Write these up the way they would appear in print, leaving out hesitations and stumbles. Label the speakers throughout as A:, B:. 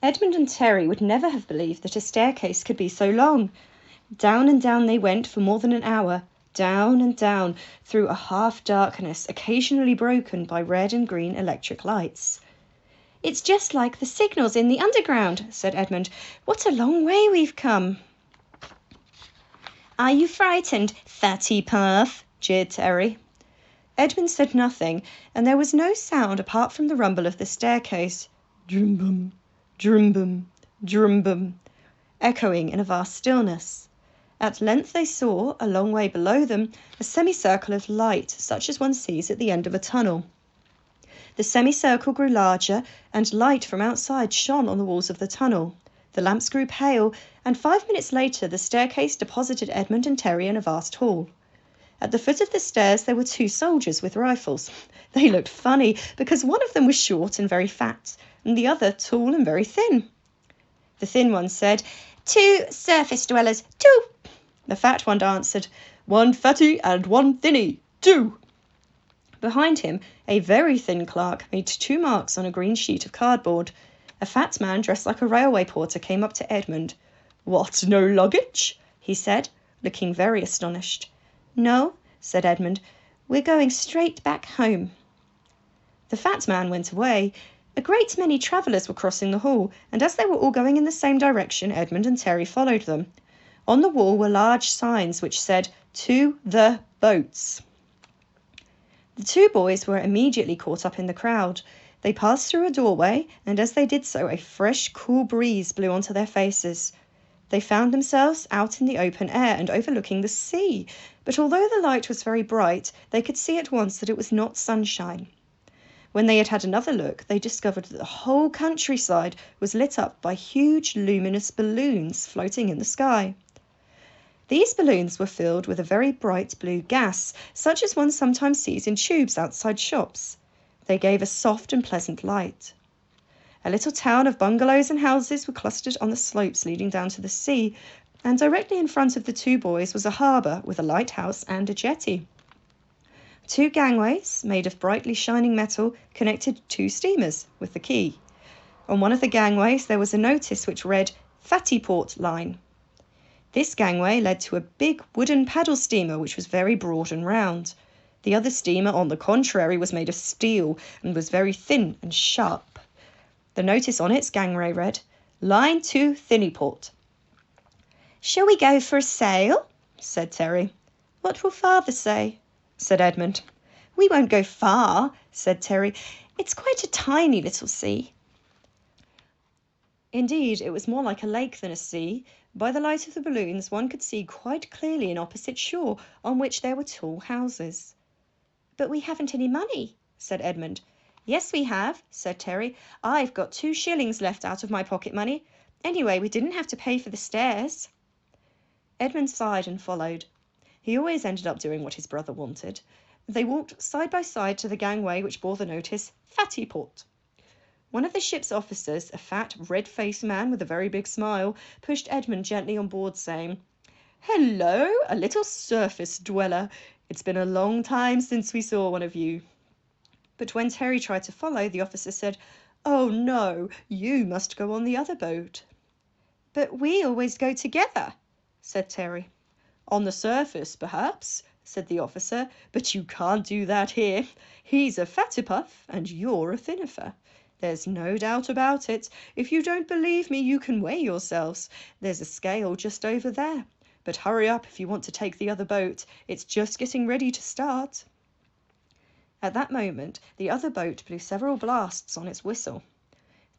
A: Edmund and Terry would never have believed that a staircase could be so long. Down and down they went for more than an hour, down and down, through a half-darkness occasionally broken by red and green electric lights. "It's just like the signals in the underground," said Edmund. "What a long way we've come." "Are you frightened, Fattypuff?" jeered Terry. Edmund said nothing, and there was no sound apart from the rumble of the staircase. Drum-bum, drum-bum, drum-bum, echoing in a vast stillness. At length they saw, a long way below them, a semicircle of light, such as one sees at the end of a tunnel. The semicircle grew larger, and light from outside shone on the walls of the tunnel. The lamps grew pale, and 5 minutes later the staircase deposited Edmund and Terry in a vast hall. At the foot of the stairs there were 2 soldiers with rifles. They looked funny, because one of them was short and very fat, and the other tall and very thin. The thin one said, "2 surface dwellers, 2. The fat one answered, "1 fatty and 1 thinny, 2. Behind him, a very thin clerk made 2 marks on a green sheet of cardboard. A fat man dressed like a railway porter came up to Edmund. "What, no luggage?" he said, looking very astonished. "No," said Edmund, "we're going straight back home." The fat man went away. A great many travellers were crossing the hall, and as they were all going in the same direction, Edmund and Terry followed them. On the wall were large signs which said, "To the boats." The 2 boys were immediately caught up in the crowd. They passed through a doorway, and as they did so, a fresh, cool breeze blew onto their faces. They found themselves out in the open air and overlooking the sea, but although the light was very bright, they could see at once that it was not sunshine. When they had had another look, they discovered that the whole countryside was lit up by huge luminous balloons floating in the sky. These balloons were filled with a very bright blue gas, such as one sometimes sees in tubes outside shops. They gave a soft and pleasant light. A little town of bungalows and houses were clustered on the slopes leading down to the sea, and directly in front of the 2 boys was a harbour with a lighthouse and a jetty. 2 gangways, made of brightly shining metal, connected 2 steamers with the quay. On one of the gangways there was a notice which read, "Fattyport Line." This gangway led to a big wooden paddle steamer which was very broad and round. The other steamer, on the contrary, was made of steel and was very thin and sharp. The notice on its gangway read, "Line to Thiniport." "Shall we go for a sail?" said Terry. "What will father say?" said Edmund. "We won't go far," said Terry. "It's quite a tiny little sea." Indeed, it was more like a lake than a sea. By the light of the balloons, one could see quite clearly an opposite shore on which there were tall houses. "But we haven't any money," said Edmund. "Yes, we have," said Terry. "I've got 2 shillings left out of my pocket money. Anyway, we didn't have to pay for the stairs." Edmund sighed and followed. He always ended up doing what his brother wanted. They walked side by side to the gangway which bore the notice, "Fattyport." One of the ship's officers, a fat, red-faced man with a very big smile, pushed Edmund gently on board, saying, "Hello, a little surface dweller. It's been a long time since we saw one of you." But when Terry tried to follow, the officer said, "Oh no, you must go on the other boat." "But we always go together," said Terry. "On the surface, perhaps," said the officer, "but you can't do that here. He's a Fattypuff and you're a Thinifer. There's no doubt about it. If you don't believe me, you can weigh yourselves. There's a scale just over there. But hurry up if you want to take the other boat. It's just getting ready to start." At that moment, the other boat blew several blasts on its whistle.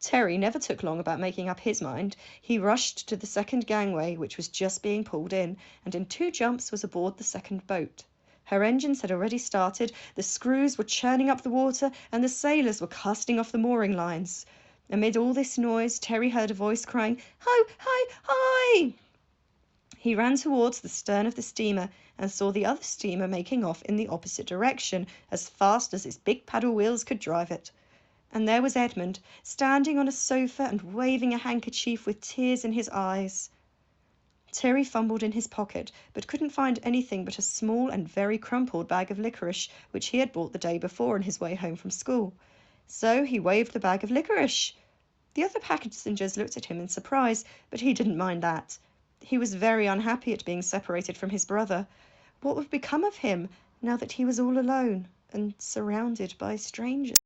A: Terry never took long about making up his mind. He rushed to the second gangway, which was just being pulled in, and in 2 jumps was aboard the second boat. Her engines had already started, the screws were churning up the water, and the sailors were casting off the mooring lines. Amid all this noise, Terry heard a voice crying, "Ho, hi, hi!" He ran towards the stern of the steamer and saw the other steamer making off in the opposite direction, as fast as its big paddle wheels could drive it. And there was Edmund, standing on a sofa and waving a handkerchief with tears in his eyes. Terry fumbled in his pocket, but couldn't find anything but a small and very crumpled bag of licorice, which he had bought the day before on his way home from school. So he waved the bag of licorice. The other passengers looked at him in surprise, but he didn't mind that. He was very unhappy at being separated from his brother. What would become of him now that he was all alone and surrounded by strangers?